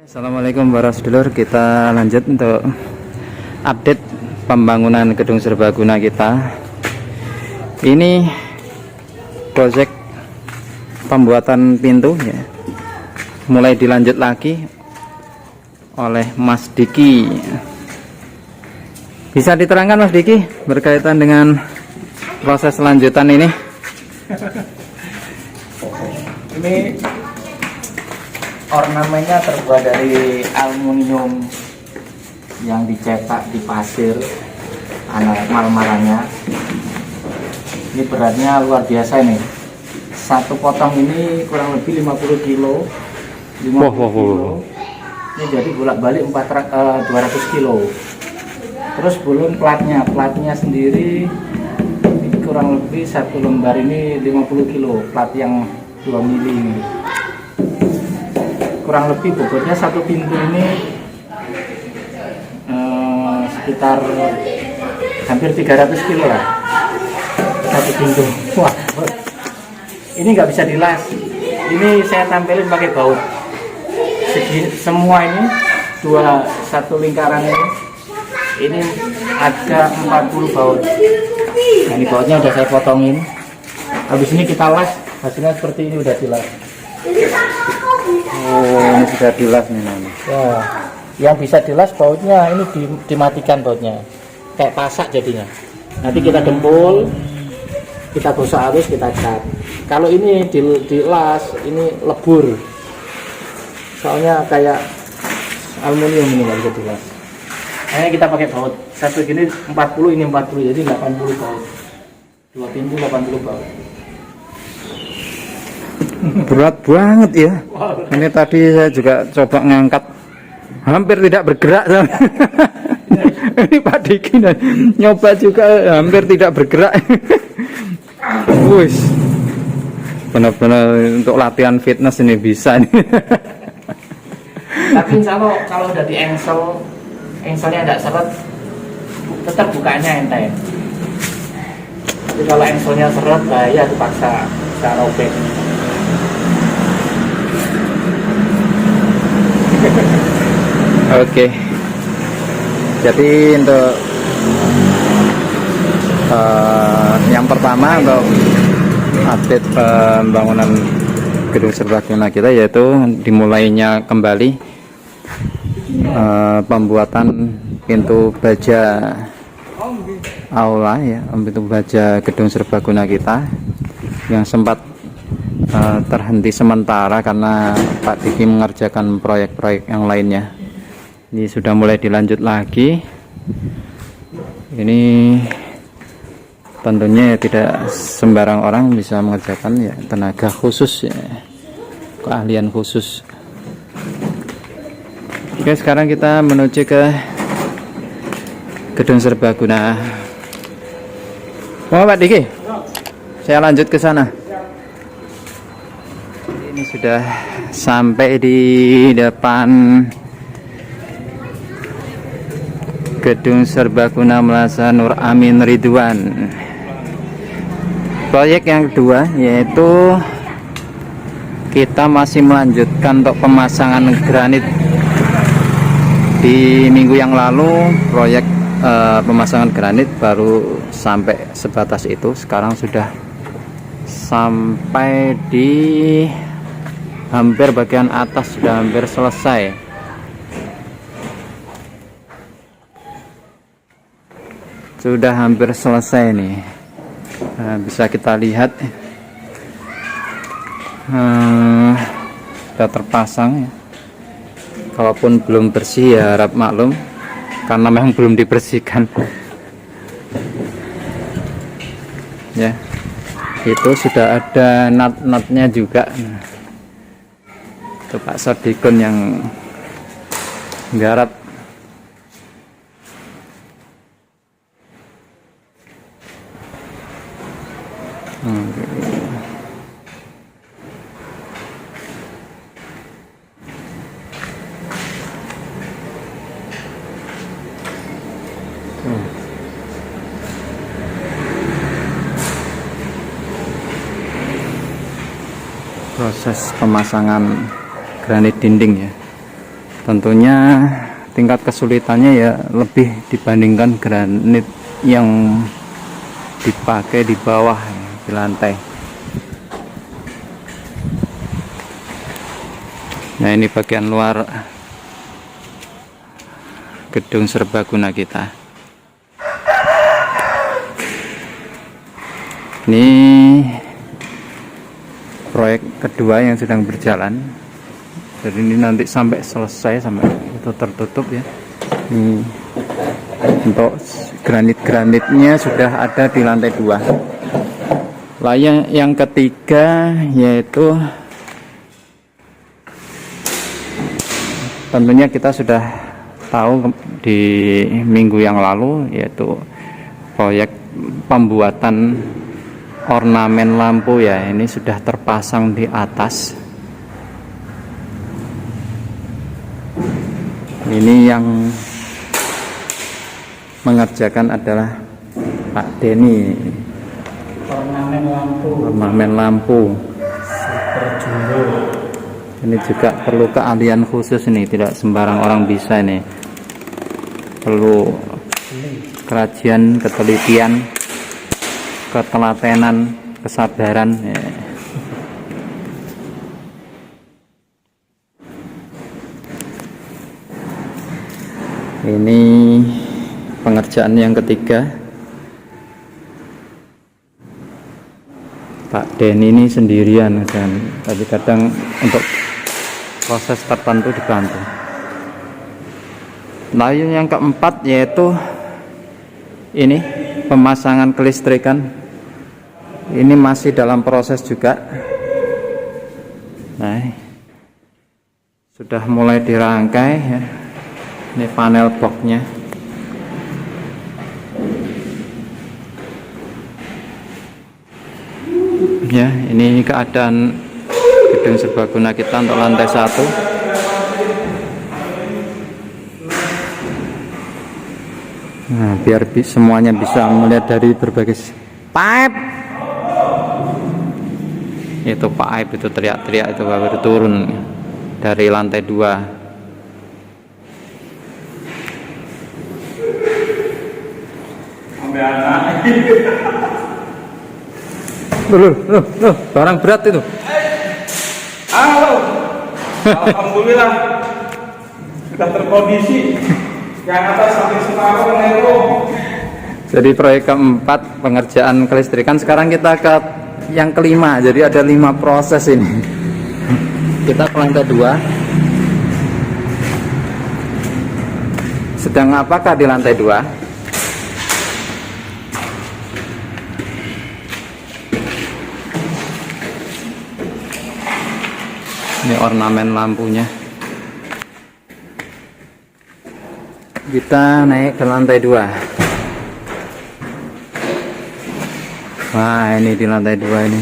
Assalamualaikum warahmatullahi wabarakatuh. Kita lanjut untuk update pembangunan gedung serbaguna kita. Ini proyek pembuatan pintu ya, mulai dilanjut lagi oleh Mas Diki. Bisa diterangkan Mas Diki berkaitan dengan proses lanjutan ini? Ini ornamennya terbuat dari aluminium yang dicetak di pasir marmeranya. Ini beratnya luar biasa ini. Satu potong ini kurang lebih 50 kilo. 50 kilo. Ini jadi bolak-balik 200 kilo. Terus belum platnya sendiri ini kurang lebih satu lembar ini 50 kilo. Plat yang 2 mili ini. Kurang lebih bobotnya satu pintu ini sekitar hampir 300 kilo lah satu pintu. Wah, ini nggak bisa dilas. Ini saya tampilin pakai baut. Semua ini satu lingkaran ini ada 40 baut. Nah, ini bautnya udah saya potongin. Habis ini kita las, hasilnya seperti ini, udah dilas. Oh, ini sudah dilas nih namanya. Ya, yang bisa dilas bautnya ini dimatikan bautnya, kayak pasak jadinya. Nanti kita dempul, kita gosok halus, kita cat. Kalau ini dilas, ini lebur. Soalnya kayak aluminium ini nggak bisa dilas. Hanya kita pakai baut. Satu gini 40, ini 40, jadi 80 baut. Dua pintu 80 baut. Berat banget ya. Ini tadi saya juga coba ngangkat, hampir tidak bergerak. Ini Pak Diki nyoba juga hampir tidak bergerak. Wis, benar-benar untuk latihan fitness ini bisa nih. Tapi insya Allah kalau udah di engselnya tidak seret, tetap bukanya enteng. Tapi kalau engselnya seret, bahaya dipaksa bisa robek. Oke, jadi untuk yang pertama untuk update pembangunan gedung serbaguna kita, yaitu dimulainya kembali pembuatan pintu baja aula ya, pintu baja gedung serbaguna kita yang sempat terhenti sementara karena Pak Diki mengerjakan proyek-proyek yang lainnya. Ini sudah mulai dilanjut lagi. Ini tentunya ya, tidak sembarang orang bisa mengerjakan ya, tenaga khusus ya, keahlian khusus. Oke, sekarang kita menuju ke gedung serbaguna. Oh Pak Diki, saya lanjut ke sana. Ini sudah sampai di depan gedung serbaguna Plaza Nur Amin Ridwan. Proyek yang kedua yaitu kita masih melanjutkan untuk pemasangan granit. Di minggu yang lalu proyek pemasangan granit baru sampai sebatas itu. Sekarang sudah sampai di hampir bagian atas, sudah hampir selesai. Sudah hampir selesai nih. Nah, bisa kita lihat sudah terpasang ya. Kalaupun belum bersih ya harap maklum karena memang belum dibersihkan ya. Itu sudah ada nut-nutnya juga. Nah, itu Pak Sodikun yang garap. Proses pemasangan granit dinding ya. Tentunya tingkat kesulitannya ya lebih dibandingkan granit yang dipakai di bawah di lantai. Nah, ini bagian luar gedung serbaguna kita. Ini proyek kedua yang sedang berjalan. Jadi ini nanti sampai selesai, sampai itu tertutup ya. Ini untuk granit-granitnya sudah ada di lantai 2. Lalu yang ketiga yaitu tentunya kita sudah tahu di minggu yang lalu, yaitu proyek pembuatan ornamen lampu ya. Ini sudah terpasang di atas. Ini yang mengerjakan adalah Pak Denny. Ornamen lampu. Ini juga perlu keahlian khusus ini, tidak sembarang orang bisa ini. Perlu kerajian, ketelitian, ketelatenan, kesabaran ya. Ini pengerjaan yang ketiga. Pak Denny ini sendirian dan tapi kadang untuk proses tertentu dibantu. Lalu yang keempat yaitu ini pemasangan kelistrikan. Ini masih dalam proses juga. Nah, sudah mulai dirangkai ya. Ini panel boxnya. Ya, ini keadaan gedung serbaguna kita untuk lantai 1. Nah, biar semuanya bisa melihat dari berbagai pipe. Itu pipe itu teriak-teriak itu baru turun dari lantai 2. Loh, barang berat itu. Halo. Alhamdulillah sudah terkondisi. Yang atas sampai separuh meneru. Jadi proyek keempat pengerjaan kelistrikan, sekarang kita ke yang kelima. Jadi ada 5 proses ini. Kita ke lantai 2. Sedang apakah di lantai 2? Ini ornamen lampunya. Kita naik ke lantai 2. Wah, ini di lantai 2 ini.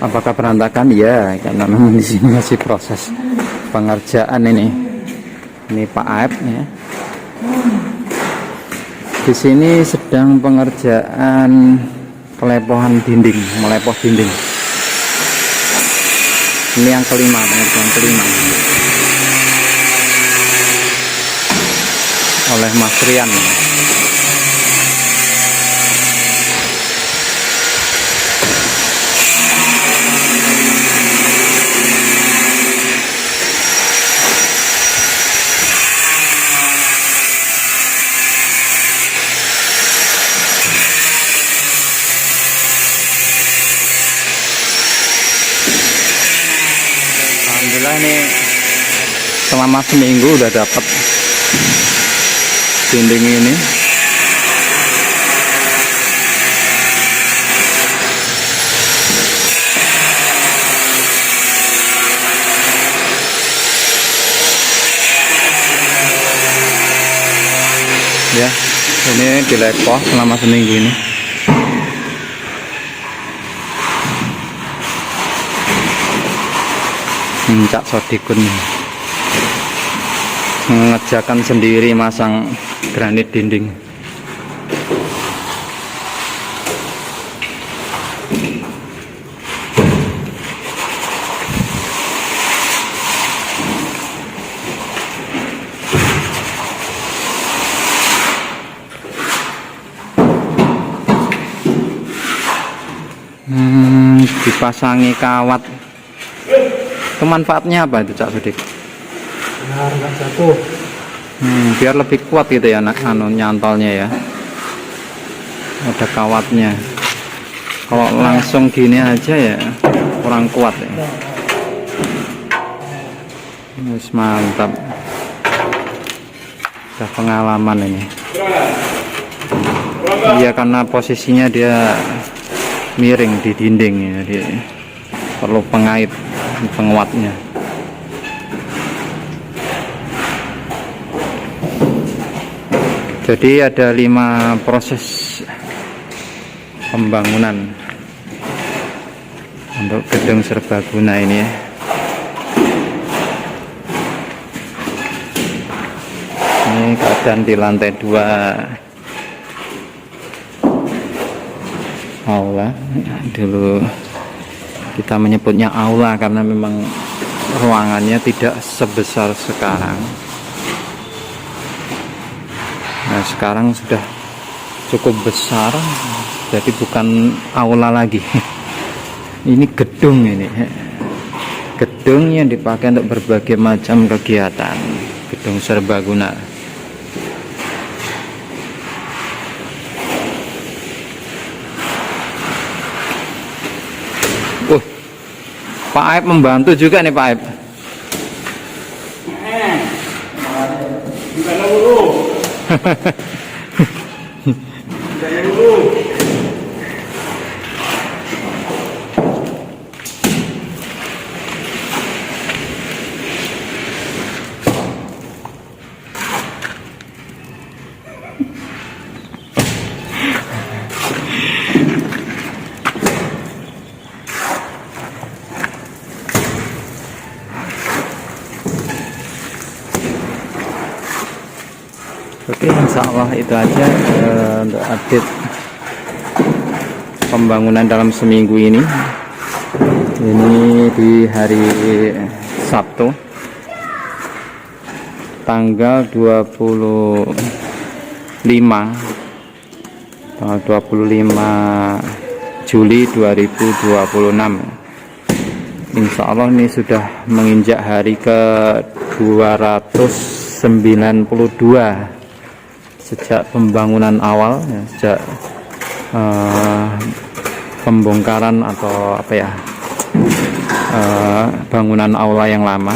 Apakah berantakan? Ya, karena memang di sini masih proses pengerjaan ini. Ini Pak Aib ya. Di sini sedang pengerjaan pelepohan dinding, melepoh dinding. Ini yang kelima, pengerjaan kelima oleh Mas Rian. Alhamdulillah ini selama seminggu udah dapat dinding ini. Ya, ini dilepoh selama seminggu ini. Cak Sodikun mengerjakan sendiri masang granit dinding. dipasangi kawat. Itu manfaatnya apa itu Cak Sudik? Biar nggak jatuh. Biar lebih kuat gitu ya nyantolnya ya. Ada kawatnya. Kalau langsung gini aja ya kurang kuat ya. Wis mantap. Udah pengalaman ini. Iya, karena posisinya dia miring di dinding ya, jadi perlu pengait penguatnya. Jadi ada 5 proses pembangunan untuk gedung serbaguna ini ya. Ini keadaan di lantai 2 aula. Dulu kita menyebutnya aula karena memang ruangannya tidak sebesar sekarang. Nah, sekarang sudah cukup besar, jadi bukan aula lagi. Ini gedung, ini gedung yang dipakai untuk berbagai macam kegiatan, gedung serbaguna. Pak Aib membantu juga nih Pak Aib. Gimana dulu? Gimana dulu? Oke, insya Allah itu aja untuk update pembangunan dalam seminggu ini. Ini di hari Sabtu tanggal 25 Juli 2026. Insya Allah ini sudah menginjak hari ke 292 sejak pembangunan awal ya, sejak pembongkaran atau apa ya, bangunan aula yang lama,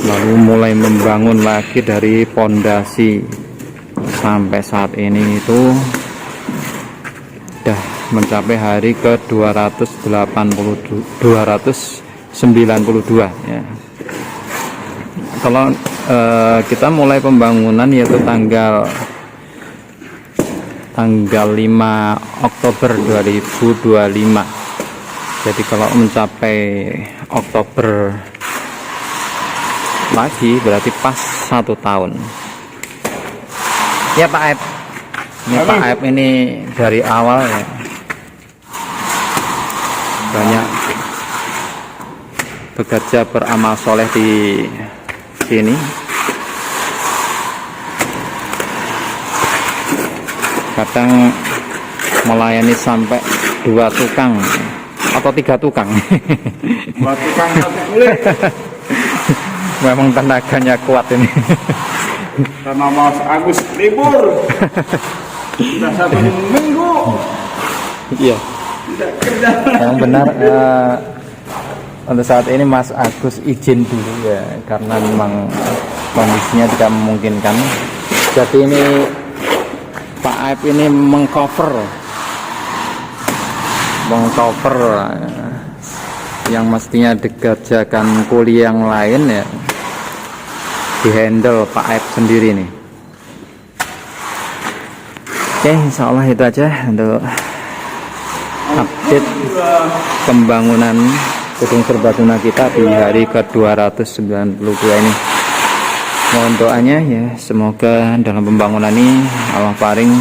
lalu mulai membangun lagi dari pondasi sampai saat ini itu sudah mencapai hari ke 292 ya. Kalau kita mulai pembangunan yaitu tanggal 5 Oktober 2025. Jadi kalau mencapai Oktober lagi berarti pas 1 tahun ya Pak Aib. Ini Pak Aib ini dari awal ya, banyak bekerja beramal soleh di sini. Kadang melayani sampai 2 tukang atau 3 tukang. 2 tukang satu kulit. Memang tenaganya kuat ini. Karena Mas Agus libur. Sudah 1 minggu. Iya. Tidak kerja. Yang benar untuk saat ini Mas Agus izin dulu ya, karena memang kondisinya tidak memungkinkan. Jadi ini Pak Aib ini mengcover yang mestinya dikerjakan kuliah yang lain ya, dihandle Pak Aib sendiri nih. Oke, insya Allah itu aja untuk update pembangunan gedung serbaguna kita di hari ke-292 ini. Mohon doanya ya, semoga dalam pembangunan ini Allah paring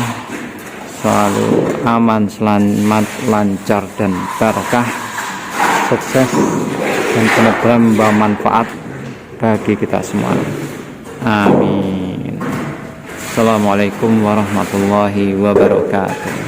selalu aman, selamat, lancar dan barokah, sukses dan benar-benar membawa manfaat bagi kita semua. Amin. Assalamualaikum warahmatullahi wabarakatuh.